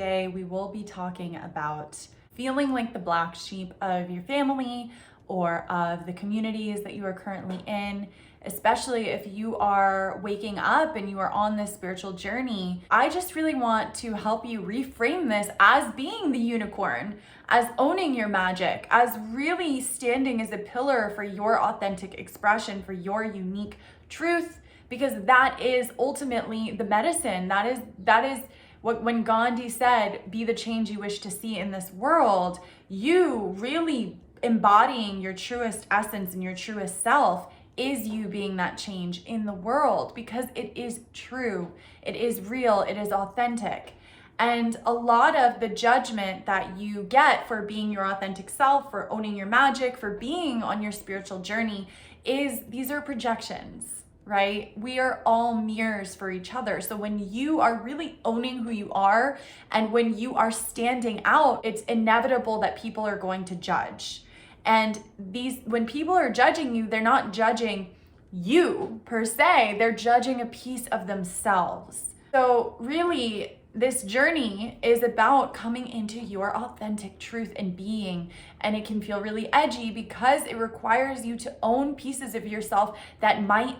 today we will be talking about feeling like the black sheep of your family or of the communities that you are currently in, especially if you are waking up and you are on this spiritual journey. I just really want to help you reframe this as being the unicorn, as owning your magic, as really standing as a pillar for your authentic expression, for your unique truth, because that is ultimately the medicine. That is what, when Gandhi said, be the change you wish to see in this world, you really embodying your truest essence and your truest self is you being that change in the world, because it is true, it is real, it is authentic. And a lot of the judgment that you get for being your authentic self, for owning your magic, for being on your spiritual journey these are projections. Right? We are all mirrors for each other. So when you are really owning who you are and when you are standing out, it's inevitable that people are going to judge. And when people are judging you, they're not judging you per se, they're judging a piece of themselves. So really, this journey is about coming into your authentic truth and being, and it can feel really edgy because it requires you to own pieces of yourself that might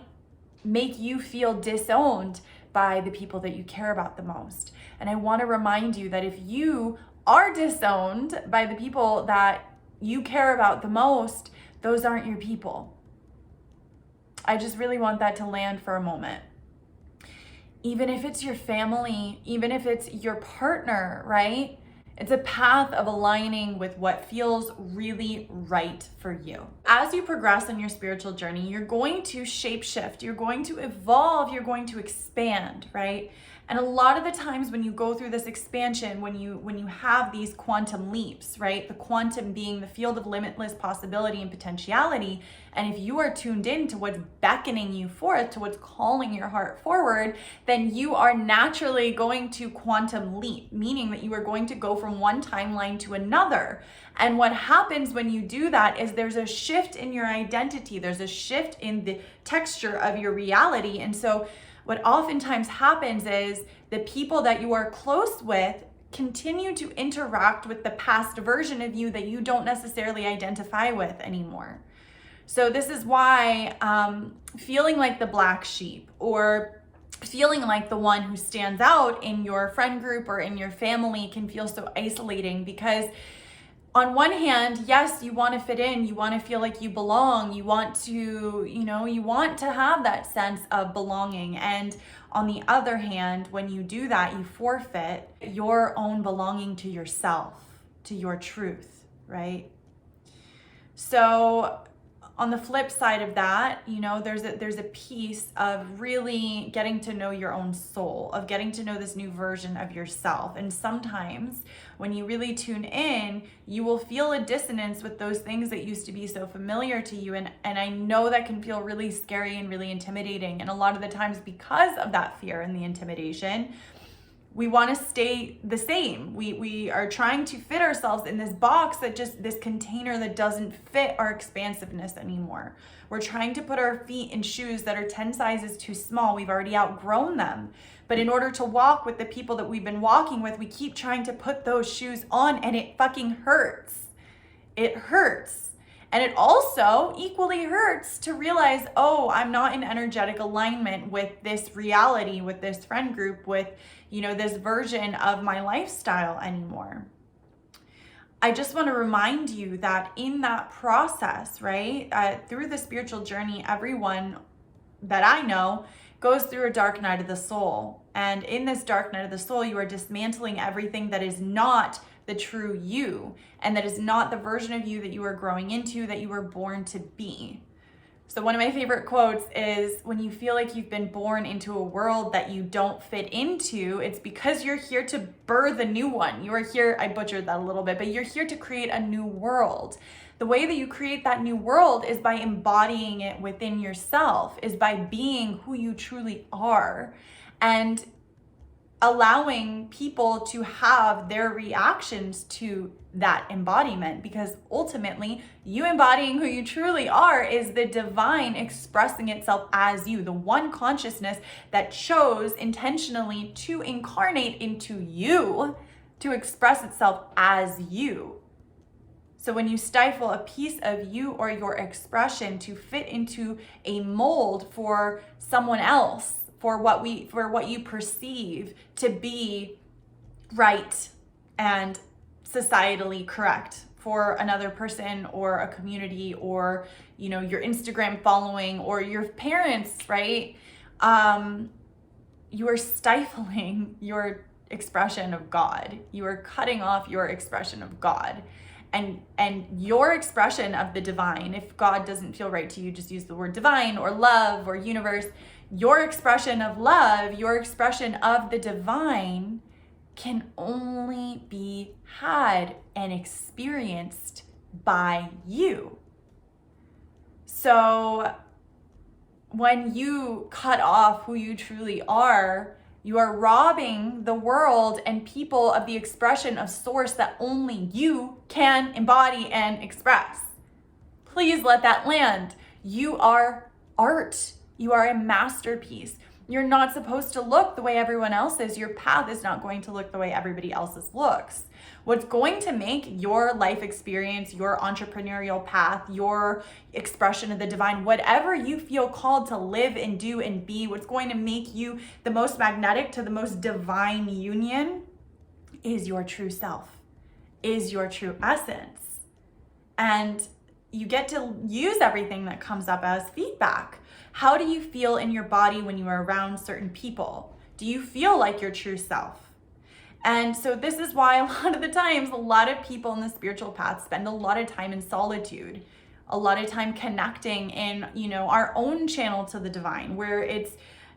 make you feel disowned by the people that you care about the most. And I want to remind you that if you are disowned by the people that you care about the most, those aren't your people. I just really want that to land for a moment. Even if it's your family, even if it's your partner, right? It's a path of aligning with what feels really right for you. As you progress in your spiritual journey, you're going to shapeshift, you're going to evolve, you're going to expand, right? And a lot of the times when you go through this expansion, when you have these quantum leaps, right? The quantum being the field of limitless possibility and potentiality. And if you are tuned in to what's beckoning you forth, to what's calling your heart forward, then you are naturally going to quantum leap, meaning that you are going to go from one timeline to another. And what happens when you do that is there's a shift in your identity. There's a shift in the texture of your reality. And so what oftentimes happens is the people that you are close with continue to interact with the past version of you that you don't necessarily identify with anymore. So this is why feeling like the black sheep or feeling like the one who stands out in your friend group or in your family can feel so isolating, because on one hand, yes, you want to fit in, you want to feel like you belong, you want to have that sense of belonging. And on the other hand, when you do that, you forfeit your own belonging to yourself, to your truth, right? So on the flip side of that, there's a piece of really getting to know your own soul, of getting to know this new version of yourself. And sometimes when you really tune in, you will feel a dissonance with those things that used to be so familiar to you. And I know that can feel really scary and really intimidating. And a lot of the times, because of that fear and the intimidation, we want to stay the same. We are trying to fit ourselves in this box, this container that doesn't fit our expansiveness anymore. We're trying to put our feet in shoes that are 10 sizes too small. We've already outgrown them. But in order to walk with the people that we've been walking with, we keep trying to put those shoes on, and it fucking hurts. It hurts. And it also equally hurts to realize, oh, I'm not in energetic alignment with this reality, with this friend group, with, this version of my lifestyle anymore. I just want to remind you that in that process, right, through the spiritual journey, everyone that I know goes through a dark night of the soul. And in this dark night of the soul, you are dismantling everything that is not the true you, and that is not the version of you that you are growing into, that you were born to be. So one of my favorite quotes is, when you feel like you've been born into a world that you don't fit into, it's because you're here to birth a new one. You are here, I butchered that a little bit, but you're here to create a new world. The way that you create that new world is by embodying it within yourself, is by being who you truly are, and allowing people to have their reactions to that embodiment, because ultimately you embodying who you truly are is the divine expressing itself as you, the one consciousness that chose intentionally to incarnate into you, to express itself as you. So when you stifle a piece of you or your expression to fit into a mold for someone else, for what you perceive to be right and societally correct for another person or a community or, you know, your Instagram following or your parents, right? You are stifling your expression of God. You are cutting off your expression of God. And your expression of the divine, if God doesn't feel right to you, just use the word divine or love or universe. Your expression of love, your expression of the divine can only be had and experienced by you. So when you cut off who you truly are, you are robbing the world and people of the expression of source that only you can embody and express. Please let that land. You are art. You are a masterpiece. You're not supposed to look the way everyone else is. Your path is not going to look the way everybody else's looks. What's going to make your life experience, your entrepreneurial path, your expression of the divine, whatever you feel called to live and do and be, what's going to make you the most magnetic to the most divine union is your true self, is your true essence. And you get to use everything that comes up as feedback. How do you feel in your body when you are around certain people? Do you feel like your true self? And so this is why a lot of the times, a lot of people in the spiritual path spend a lot of time in solitude, a lot of time connecting in, you know, our own channel to the divine, where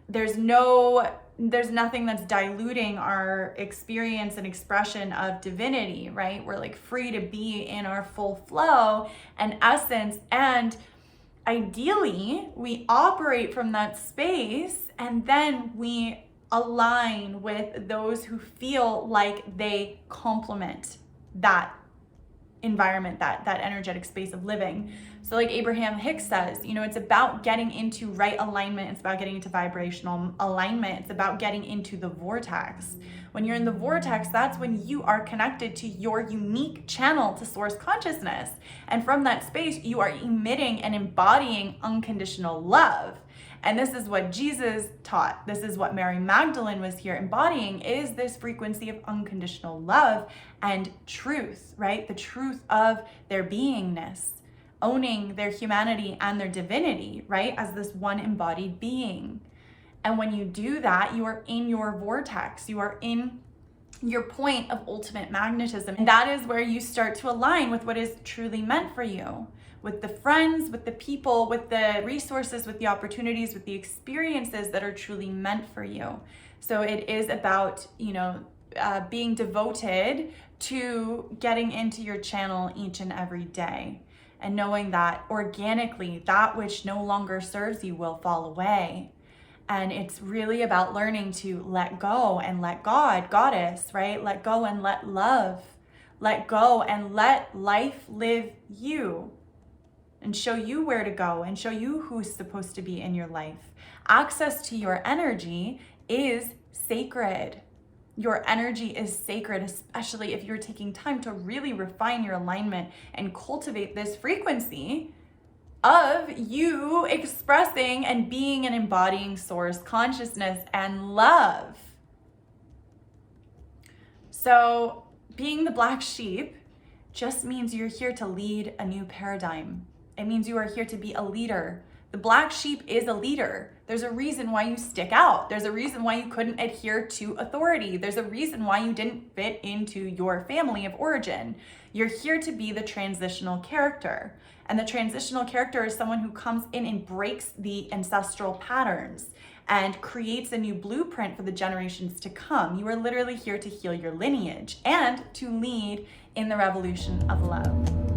there's nothing that's diluting our experience and expression of divinity, right? We're like free to be in our full flow and essence. And ideally, we operate from that space and then we align with those who feel like they complement that environment, that energetic space of living. So like Abraham Hicks says, you know, it's about getting into right alignment. It's about getting into vibrational alignment. It's about getting into the vortex. When you're in the vortex, that's when you are connected to your unique channel to source consciousness. And from that space, you are emitting and embodying unconditional love. And this is what Jesus taught. This is what Mary Magdalene was here embodying, is this frequency of unconditional love and truth, right? The truth of their beingness, owning their humanity and their divinity, right? As this one embodied being. And when you do that, you are in your vortex. You are in your point of ultimate magnetism. And that is where you start to align with what is truly meant for you. With the friends, with the people, with the resources, with the opportunities, with the experiences that are truly meant for you. So it is about, you know, being devoted to getting into your channel each and every day and knowing that organically that which no longer serves you will fall away. And it's really about learning to let go and let God, Goddess, right? Let go and let love. Let go and let life live you. And show you where to go and show you who's supposed to be in your life. Access to your energy is sacred. Your energy is sacred, especially if you're taking time to really refine your alignment and cultivate this frequency of you expressing and being and embodying source consciousness and love. So being the black sheep just means you're here to lead a new paradigm. It means you are here to be a leader. The black sheep is a leader. There's a reason why you stick out. There's a reason why you couldn't adhere to authority. There's a reason why you didn't fit into your family of origin. You're here to be the transitional character. And the transitional character is someone who comes in and breaks the ancestral patterns and creates a new blueprint for the generations to come. You are literally here to heal your lineage and to lead in the revolution of love.